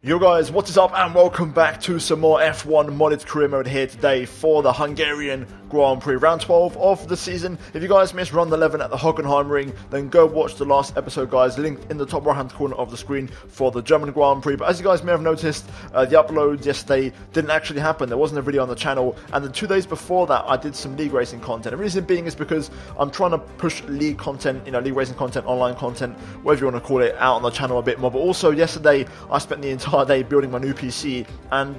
Yo guys, what is up and welcome back to some more F1 modded career mode here today for the Hungarian Grand Prix round 12 of the season. If you guys missed round 11 at the Hungaroring, then go watch the last episode guys, linked in the top right hand corner of the screen for the German Grand Prix. But as you guys may have noticed, the upload yesterday didn't actually happen. There wasn't a video on the channel, and then 2 days before that I did some league racing content. The reason being is because I'm trying to push league content, league racing content, online content, whatever you want to call it, out on the channel a bit more. But also yesterday I spent the entire day building my new PC, and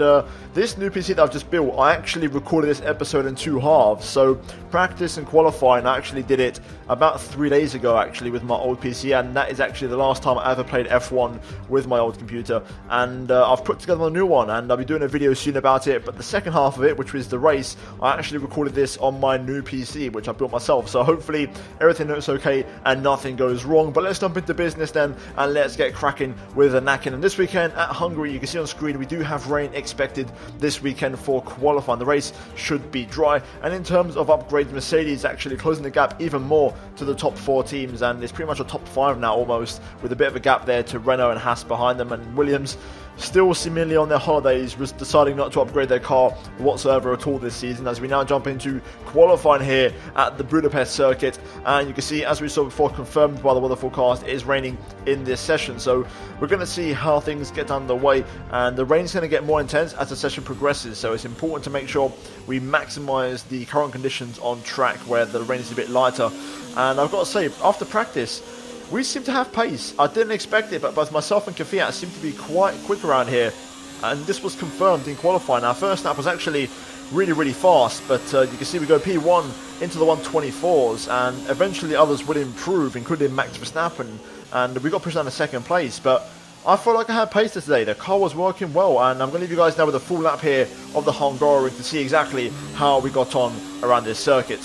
this new PC that I've just built, I actually recorded this episode in 2 halves. So practice and qualifying, I actually did it about 3 days ago actually with my old PC, and that is actually the last time I ever played F1 with my old computer. And I've put together a new one, and I'll be doing a video soon about it. But the second half of it, which was the race, I actually recorded this on my new PC, which I built myself. So hopefully everything looks okay and nothing goes wrong. But let's jump into business then, and let's get cracking with the knacking. And this weekend at Hungary, you can see on screen, we do have rain expected this weekend for qualifying. The race should be dry, and in terms of upgrades, Mercedes actually closing the gap even more to the top 4 teams, and it's pretty much a top 5 now almost, with a bit of a gap there to Renault and Haas behind them. And Williams still seemingly on their holidays, was deciding not to upgrade their car whatsoever at all this season, as we now jump into qualifying here at the Budapest circuit. And you can see, as we saw before, confirmed by the weather forecast, it is raining in this session. So we're going to see how things get underway, and the rain's going to get more intense as the session progresses. So it's important to make sure we maximize the current conditions on track where the rain is a bit lighter. And I've got to say, after practice, we seem to have pace. I didn't expect it, but both myself and Kvyat seem to be quite quick around here, and this was confirmed in qualifying. Our first lap was actually really fast, but you can see we go P1 into the 124s, and eventually others would improve, including Max Verstappen, and we got pushed down to second place. But I felt like I had pace today. The car was working well, and I'm going to leave you guys now with a full lap here of the Hungaroring to see exactly how we got on around this circuit.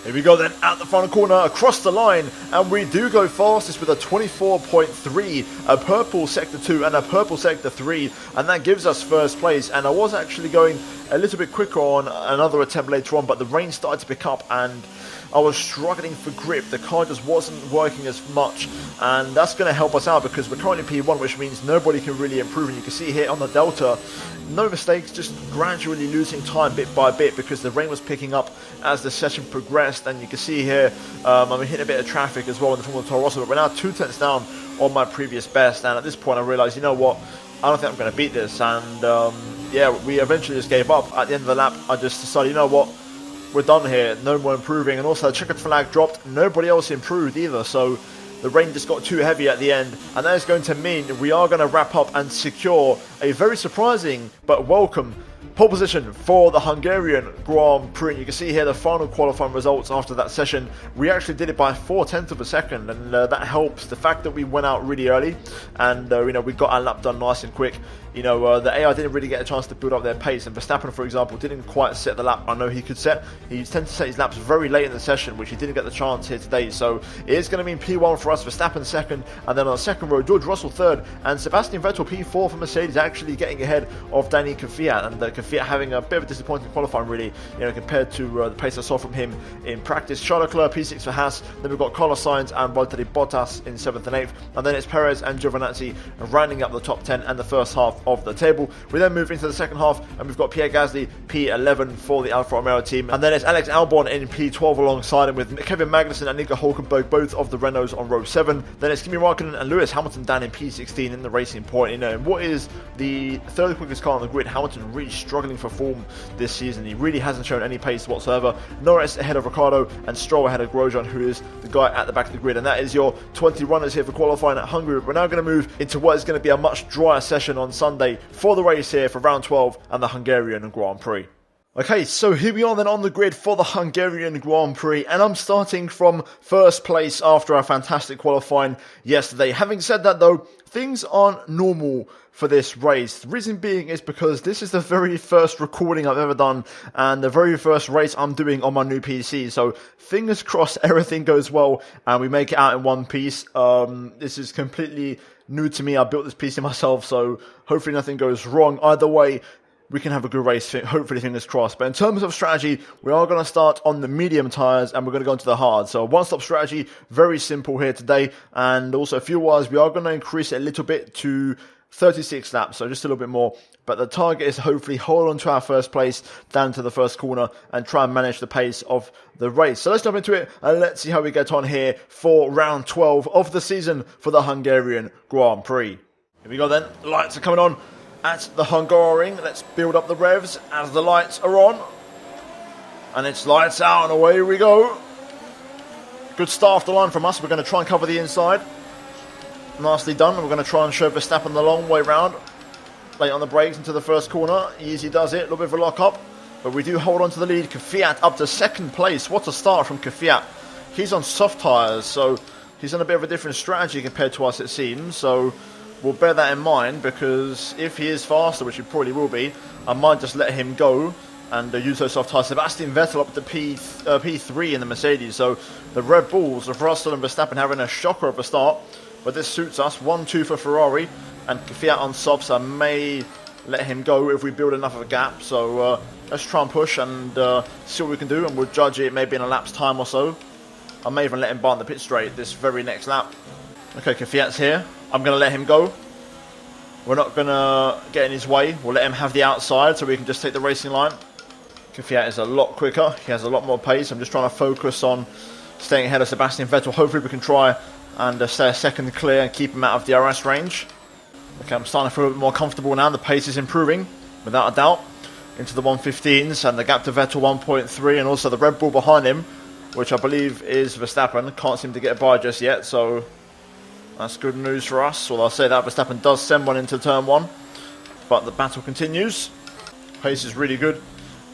Here we go then, at the final corner, across the line, and we do go fastest with a 24.3, a purple sector 2 and a purple sector 3, and that gives us first place. And I was actually going a little bit quicker on another attempt later on, but the rain started to pick up and I was struggling for grip. The car just wasn't working as much, and that's going to help us out because we're currently P1, which means nobody can really improve. And you can see here on the Delta, no mistakes, just gradually losing time bit by bit because the rain was picking up as the session progressed. And you can see here, I'm hitting a bit of traffic as well in the form of Toro Rosso, but we're now 2 tenths down on my previous best. And at this point I realised, you know what, I don't think I'm going to beat this. And yeah, we eventually just gave up. At the end of the lap, I just decided, you know what, we're done here, no more improving. And also the checkered flag dropped, nobody else improved either, so the rain just got too heavy at the end, and that is going to mean we are going to wrap up and secure a very surprising but welcome pole position for the Hungarian Grand Prix. You can see here the final qualifying results after that session. We actually did it by 0.4 of a second, and that helps. The fact that we went out really early and we got our lap done nice and quick the AI didn't really get a chance to build up their pace, and Verstappen, for example, didn't quite set the lap I know he could set. He tends to set his laps very late in the session, which he didn't get the chance here today, so it is going to mean P1 for us, Verstappen second, and then on the second row, George Russell third, and Sebastian Vettel P4 for Mercedes, actually getting ahead of Danny Kvyat, and Kvyat having a bit of a disappointing qualifying, really, compared to the pace I saw from him in practice. Charles Leclerc P6 for Haas, then we've got Carlos Sainz and Valtteri Bottas in 7th and 8th, and then it's Perez and Giovinazzi rounding up the top 10 and the first half of the table. We then move into the second half, and we've got Pierre Gasly P11 for the Alfa Romeo team, and then it's Alex Albon in P12 alongside him with Kevin Magnussen and Nico Hulkenberg, both of the Renaults on row 7. Then it's Kimi Raikkonen and Lewis Hamilton down in P16 in the Racing Point. In what is the third quickest car on the grid, Hamilton really struggling for form this season. He really hasn't shown any pace whatsoever. Norris ahead of Ricciardo and Stroll ahead of Grosjean, who is the guy at the back of the grid. And that is your 20 runners here for qualifying at Hungary. We're now going to move into what is going to be a much drier session on Sunday for the race here for round 12 and the Hungarian Grand Prix. Okay, so here we are then on the grid for the Hungarian Grand Prix, and I'm starting from first place after our fantastic qualifying yesterday. Having said that though, things aren't normal for this race. The reason being is because this is the very first recording I've ever done and the very first race I'm doing on my new PC. So fingers crossed everything goes well and we make it out in one piece. This is completely new to me. I built this PC myself, so hopefully nothing goes wrong. Either way, we can have a good race, hopefully, fingers crossed. But in terms of strategy, we are going to start on the medium tyres and we're going to go into the hard. So one-stop strategy, very simple here today. And also fuel-wise, we are going to increase it a little bit to 36 laps, so just a little bit more. But the target is to hopefully hold on to our first place down to the first corner and try and manage the pace of the race. So let's jump into it and let's see how we get on here for round 12 of the season for the Hungarian Grand Prix. Here we go then, the lights are coming on at the Hungaroring. Let's build up the revs as the lights are on. And it's lights out and away we go. Good start off the line from us. We're going to try and cover the inside. Nicely done. We're going to try and show Verstappen the long way round. Late on the brakes into the first corner. Easy does it. A little bit of a lock up. But we do hold on to the lead. Kvyat up to second place. What a start from Kvyat. He's on soft tyres, so he's on a bit of a different strategy compared to us, it seems. So we'll bear that in mind, because if he is faster, which he probably will be, I might just let him go and use those soft tyres. Sebastian Vettel up to P3 in the Mercedes. So the Red Bulls of Russell and Verstappen having a shocker of a start. But this suits us. 1-2 for Ferrari. And Kvyat on softs. I may let him go if we build enough of a gap. So let's try and push and see what we can do. And we'll judge it maybe in a lap's time or so. I may even let him bar the pit straight this very next lap. Okay, Kvyat's here. I'm going to let him go. We're not going to get in his way. We'll let him have the outside so we can just take the racing line. Kvyat is a lot quicker. He has a lot more pace. I'm just trying to focus on staying ahead of Sebastian Vettel. Hopefully we can try and stay a second clear and keep him out of DRS range. Okay, I'm starting to feel a bit more comfortable now. The pace is improving, without a doubt. Into the 115s and the gap to Vettel 1.3, and also the Red Bull behind him, which I believe is Verstappen. Can't seem to get by just yet, so that's good news for us. Well, I'll say that Verstappen does send one into turn 1, but the battle continues. Pace is really good.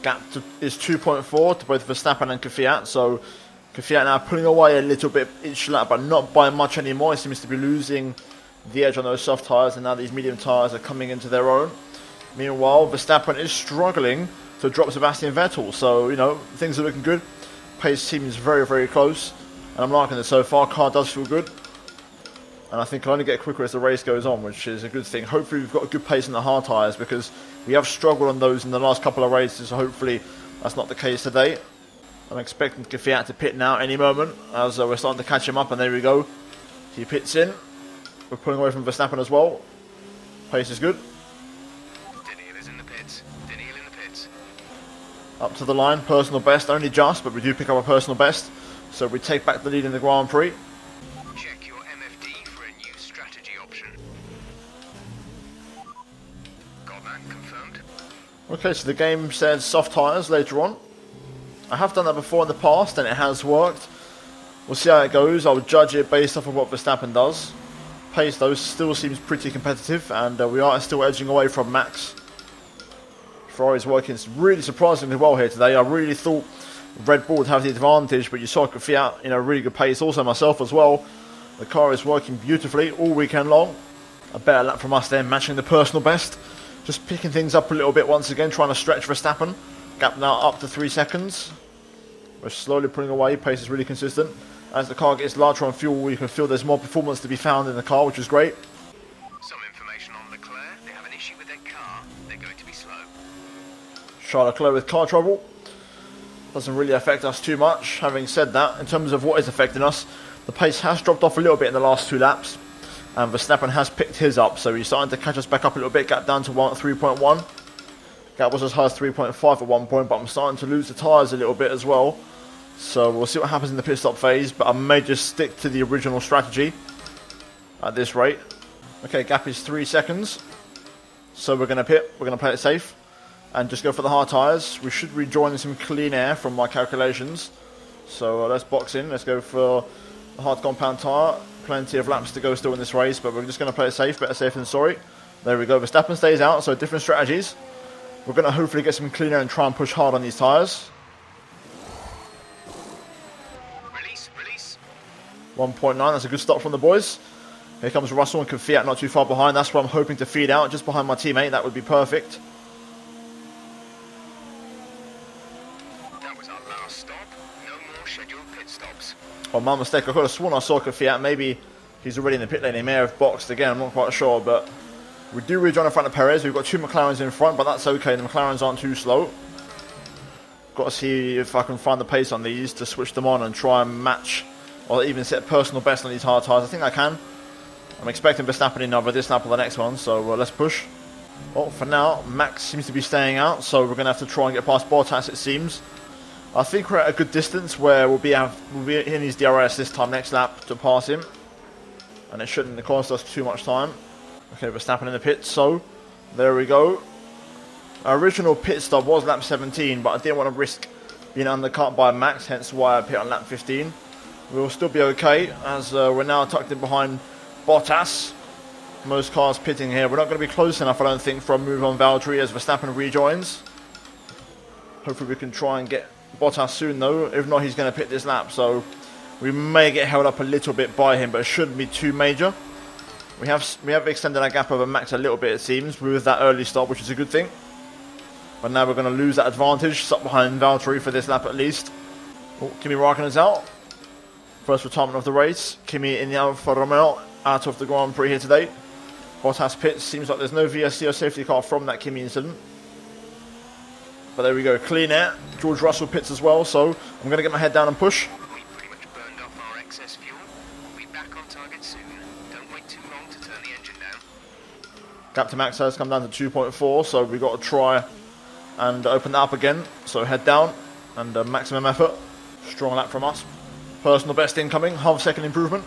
Gap is 2.4 to both Verstappen and Kvyat, so Kvyat now pulling away a little bit each lap, but not by much anymore. He seems to be losing the edge on those soft tyres, and now these medium tyres are coming into their own. Meanwhile, Verstappen is struggling to drop Sebastian Vettel, so, things are looking good. Pace seems very, very close, and I'm liking it so far. Car does feel good, and I think it'll only get quicker as the race goes on, which is a good thing. Hopefully we've got a good pace in the hard tyres, because we have struggled on those in the last couple of races, so hopefully that's not the case today. I'm expecting Kvyat to pit now any moment, as we're starting to catch him up, and there we go. He pits in. We're pulling away from Verstappen as well. Pace is good. Daniil is in the pits. Daniil in the pits. Up to the line, personal best, only just, but we do pick up a personal best. So we take back the lead in the Grand Prix. Check your MFD for a new strategy option. Got that confirmed. Okay, so the game says soft tyres later on. I have done that before in the past and it has worked. We'll see how it goes. I'll judge it based off of what Verstappen does. Pace though still seems pretty competitive, and we are still edging away from Max. Ferrari's working really surprisingly well here today. I really thought Red Bull would have the advantage, but you saw Kvyat in a really good pace, also myself as well. The car is working beautifully all weekend long. A better lap from us there, matching the personal best. Just picking things up a little bit once again, trying to stretch Verstappen. Gap now up to 3 seconds. We're slowly pulling away, pace is really consistent. As the car gets larger on fuel, you can feel there's more performance to be found in the car, which is great. Some information on Leclerc. They have an issue with their car. They're going to be slow. Charles Leclerc with car trouble. Doesn't really affect us too much. Having said that, in terms of what is affecting us, the pace has dropped off a little bit in the last 2 laps. And Verstappen has picked his up, so he's starting to catch us back up a little bit. Gap down to 3.1. Gap was as high as 3.5 at one point, but I'm starting to lose the tyres a little bit as well. So we'll see what happens in the pit stop phase, but I may just stick to the original strategy at this rate. Okay, gap is 3 seconds. So we're going to pit, we're going to play it safe, and just go for the hard tyres. We should rejoin some clean air from my calculations. So let's box in, let's go for the hard compound tyre. Plenty of laps to go still in this race, but we're just going to play it safe, better safe than sorry. There we go, Verstappen stays out, so different strategies. We're going to hopefully get some clean air and try and push hard on these tyres. Release. 1.9, that's a good stop from the boys. Here comes Russell and Kvyat not too far behind. That's where I'm hoping to feed out, just behind my teammate. That would be perfect. That was our last stop. No more scheduled pit stops. Oh, my mistake. I could have sworn I saw Kvyat. Maybe he's already in the pit lane. He may have boxed again. I'm not quite sure, but we do rejoin in front of Perez. We've got 2 McLarens in front, but that's okay. The McLarens aren't too slow. Got to see if I can find the pace on these to switch them on and try and match or even set personal best on these hard tyres. I think I can. I'm expecting Verstappen in either this lap or the next one, so let's push. Well, for now, Max seems to be staying out, so we're going to have to try and get past Bottas, it seems. I think we're at a good distance where we'll be in his DRS this time next lap to pass him. And it shouldn't cost us too much time. Okay, Verstappen in the pit, so there we go. Our original pit stop was lap 17, but I didn't want to risk being undercut by Max, hence why I pit on lap 15. We'll still be okay, as we're now tucked in behind Bottas. Most cars pitting here. We're not going to be close enough, I don't think, for a move on Valtteri as Verstappen rejoins. Hopefully we can try and get Bottas soon, though. If not, he's going to pit this lap, so we may get held up a little bit by him, but it shouldn't be too major. We have extended our gap over Max a little bit, it seems, with that early stop, which is a good thing. But now we're going to lose that advantage, stuck behind Valtteri for this lap at least. Oh, Kimi Raikkonen's out. First retirement of the race. Kimi in the Alfa Romeo, out of the Grand Prix here today. Bottas pits. Seems like there's no VSC or safety car from that Kimi incident. But there we go, clean air. George Russell pits as well, so I'm going to get my head down and push. We pretty much burned off our excess fuel. We'll be back on target soon. Don't wait too long to turn the engine down. Gap to Max has come down to 2.4, so we've got to try and open that up again. So head down and maximum effort. Strong lap from us. Personal best incoming, half second improvement.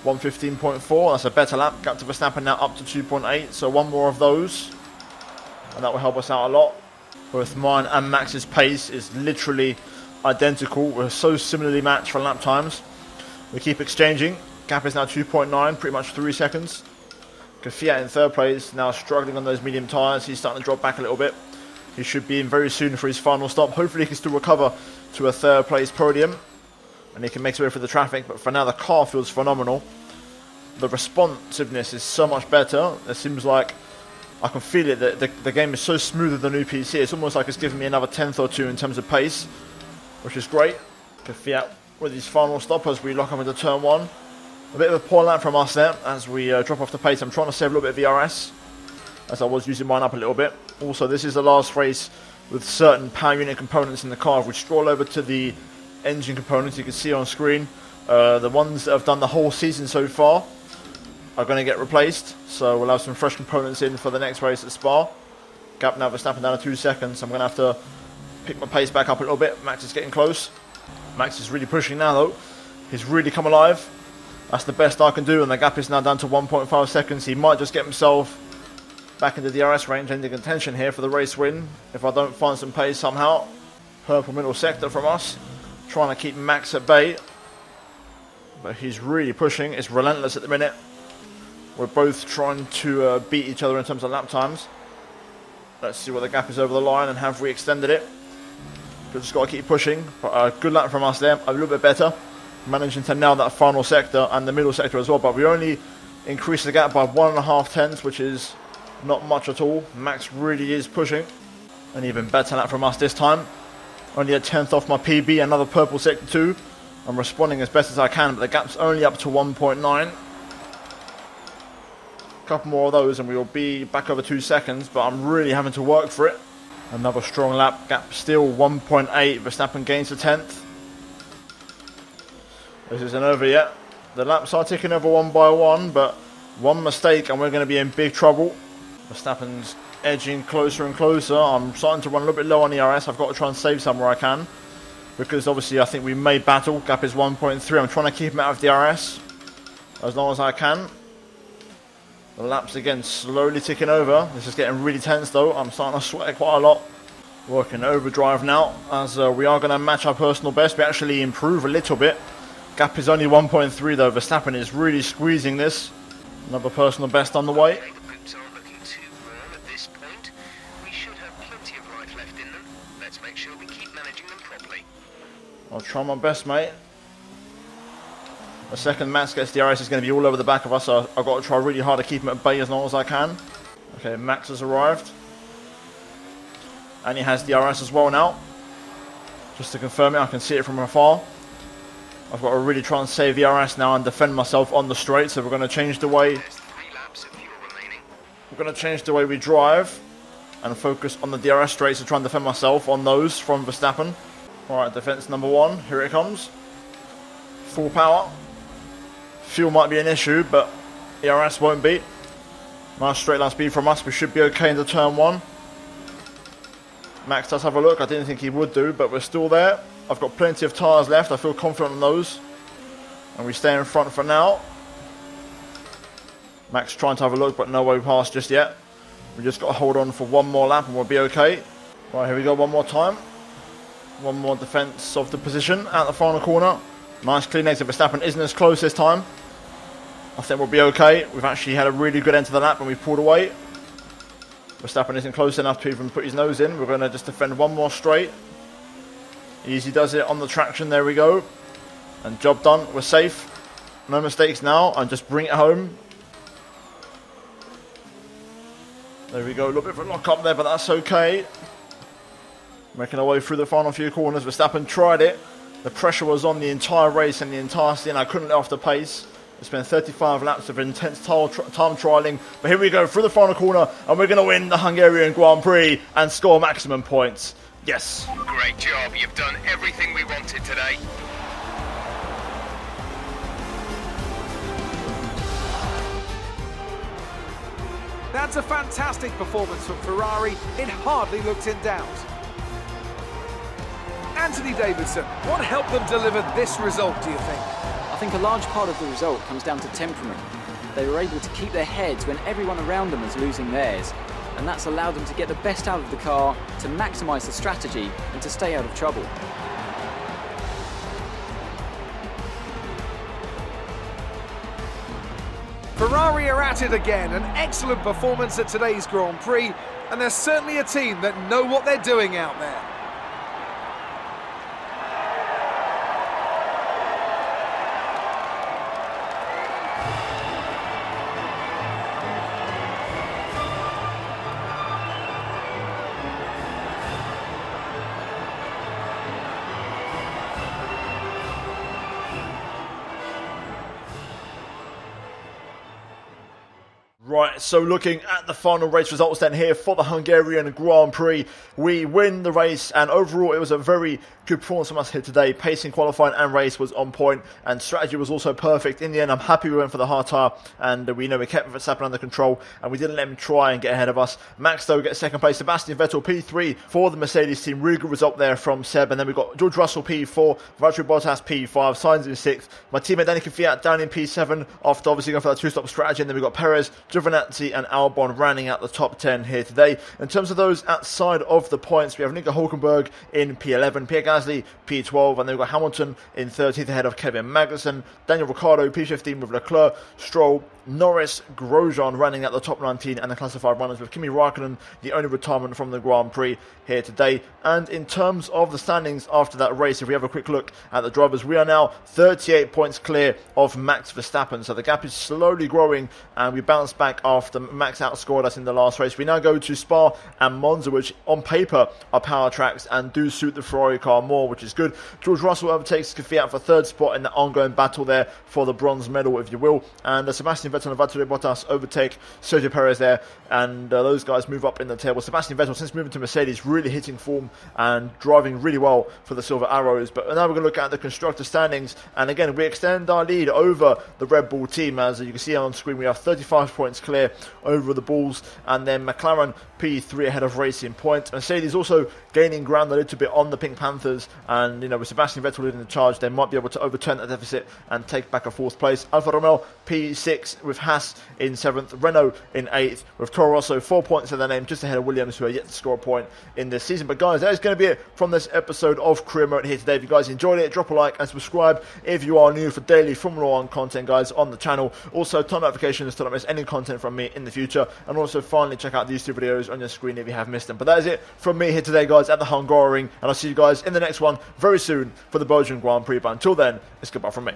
1:15.4, that's a better lap. Gap to Verstappen now up to 2.8, so one more of those. And that will help us out a lot. Both mine and Max's pace is literally identical. We're so similarly matched for lap times. We keep exchanging. Gap is now 2.9, pretty much 3 seconds. Kvyat in third place, now struggling on those medium tyres. He's starting to drop back a little bit. He should be in very soon for his final stop. Hopefully he can still recover to a third place podium. And he can make his way through the traffic. But for now, the car feels phenomenal. The responsiveness is so much better. It seems like I can feel it. The game is so smooth with the new PC. It's almost like it's giving me another tenth or two in terms of pace, which is great. Kvyat with his final stop as we lock up into turn 1. A bit of a poor lap from us there as we drop off the pace. I'm trying to save a little bit of VRS as I was using mine up a little bit. Also, this is the last race with certain power unit components in the car. If we stroll over to the engine components, you can see on screen the ones that have done the whole season so far are going to get replaced, so we'll have some fresh components in for the next race at Spa. Gap now Verstappen down to 2 seconds. I'm going to have to pick my pace back up a little bit. Max is getting close. Max is really pushing now though. He's really come alive. That's the best I can do, and the gap is now down to 1.5 seconds. He might just get himself back into the DRS range, ending contention here for the race win if I don't find some pace somehow. Purple middle sector from us, trying to keep Max at bay, but he's really pushing. It's relentless at the minute. We're both trying to beat each other in terms of lap times. Let's see what the gap is over the line and have we extended it. We've just got to keep pushing. But a good lap from us there, a little bit better. Managing to nail that final sector and the middle sector as well. But we only increase the gap by 1.5 tenths, which is not much at all. Max really is pushing. An even better lap from us this time. Only a tenth off my PB, another purple sector 2. I'm responding as best as I can, but the gap's only up to 1.9. A couple more of those and we will be back over 2 seconds, but I'm really having to work for it. Another strong lap, gap still 1.8, Verstappen gains a tenth. This isn't over yet. The laps are ticking over one by one, but one mistake and we're going to be in big trouble. Verstappen's edging closer and closer. I'm starting to run a little bit low on ERS. I've got to try and save some where I can, because obviously I think we may battle. Gap is 1.3. I'm trying to keep him out of DRS as long as I can. The laps again slowly ticking over. This is getting really tense though. I'm starting to sweat quite a lot. Working overdrive now, as we are going to match our personal best. We actually improve a little bit. Gap is only 1.3 though. Verstappen is really squeezing this. Another personal best on the way. Okay, the boots aren't looking too warm at this point. We should have plenty of life left in them. Let's make sure we keep managing them properly. I'll try my best, mate. The second Max gets DRS is going to be all over the back of us, so I've got to try really hard to keep him at bay as long as I can. Okay, Max has arrived. And he has DRS as well now. Just to confirm it, I can see it from afar. I've got to really try and save DRS now and defend myself on the straight, so we're going to change the way. There's 3 laps of fuel remaining. We're going to change the way we drive and focus on the DRS straights to try and defend myself on those from Verstappen. Alright, defense number 1, here it comes. Full power. Fuel might be an issue, but ERS won't be. Nice straight line speed from us. We should be okay into turn 1. Max does have a look. I didn't think he would do, but we're still there. I've got plenty of tyres left. I feel confident on those. And we stay in front for now. Max trying to have a look, but no way past just yet. We just got to hold on for one more lap and we'll be okay. Right, here we go one more time. One more defence of the position at the final corner. Nice clean exit. Verstappen isn't as close this time. I think we'll be okay. We've actually had a really good end to the lap and we've pulled away. Verstappen isn't close enough to even put his nose in. We're going to just defend one more straight. Easy does it on the traction. There we go. And job done. We're safe. No mistakes now. And just bring it home. There we go. A little bit of a lock up there, but that's okay. Making our way through the final few corners. Verstappen tried it. The pressure was on the entire race and the entire stint. I couldn't let off the pace. It's been 35 laps of intense time trialling. But here we go through the final corner and we're going to win the Hungarian Grand Prix and score maximum points. Yes. Great job. You've done everything we wanted today. That's a fantastic performance from Ferrari. It hardly looked in doubt. Anthony Davidson, what helped them deliver this result, do you think? I think a large part of the result comes down to temperament. They were able to keep their heads when everyone around them was losing theirs, and that's allowed them to get the best out of the car, to maximise the strategy, and to stay out of trouble. Ferrari are at it again, an excellent performance at today's Grand Prix, and they're certainly a team that know what they're doing out there. Right, so looking at the final race results then here for the Hungarian Grand Prix, we win the race, and overall it was a very good performance from us here today. Pacing, qualifying and race was on point, and strategy was also perfect. In the end, I'm happy we went for the hard tyre, and we know we kept Verstappen under control, and we didn't let him try and get ahead of us. Max, though, gets second place. Sebastian Vettel, P3 for the Mercedes team. Really good result there from Seb, and then we've got George Russell, P4, Valtteri Bottas, P5, Sainz in 6th. My teammate Danica Fiat down in P7 after obviously going for that two-stop strategy, and then we've got Perez, Giovinazzi, Giovinazzi and Albon rounding out the top 10 here today. In terms of those outside of the points, we have Nico Hulkenberg in P11, Pierre Gasly P12, and then we've got Hamilton in 13th ahead of Kevin Magnussen, Daniel Ricciardo P15 with Leclerc, Stroll, Norris, Grosjean running at the top 19, and the classified runners with Kimi Raikkonen, the only retirement from the Grand Prix here today. And in terms of the standings after that race, if we have a quick look at the drivers, we are now 38 points clear of Max Verstappen, so the gap is slowly growing, and we bounced back after Max outscored us in the last race. We now go to Spa and Monza, which on paper are power tracks and do suit the Ferrari car more, which is good. George Russell overtakes Kvyat for third spot in the ongoing battle there for the bronze medal, if you will, and Sebastian Vettel and Valtteri Bottas overtake Sergio Perez there, and those guys move up in the table. Sebastian Vettel, since moving to Mercedes, really hitting form and driving really well for the Silver Arrows. But now we're going to look at the constructor standings, and again we extend our lead over the Red Bull team. As you can see on screen, we have 35 points clear over the Bulls, and then McLaren P3 ahead of Racing Point. Mercedes also gaining ground a little bit on the Pink Panthers, and with Sebastian Vettel leading the charge, they might be able to overturn that deficit and take back a fourth place. Alfa Romeo P6 with Haas in 7th, Renault in 8th with Toro Rosso 4 points in their name, just ahead of Williams, who are yet to score a point in this season. But guys, that is going to be it from this episode of Career Mode here today. If you guys enjoyed it, drop a like and subscribe if you are new for daily Formula 1 content, guys, on the channel. Also, turn notifications to not miss any content from me in the future, and also finally check out these two videos on your screen if you have missed them. But that is it from me here today, guys, at the Hungaroring, and I'll see you guys in the next one very soon for the Belgian Grand Prix. But until then, it's goodbye from me.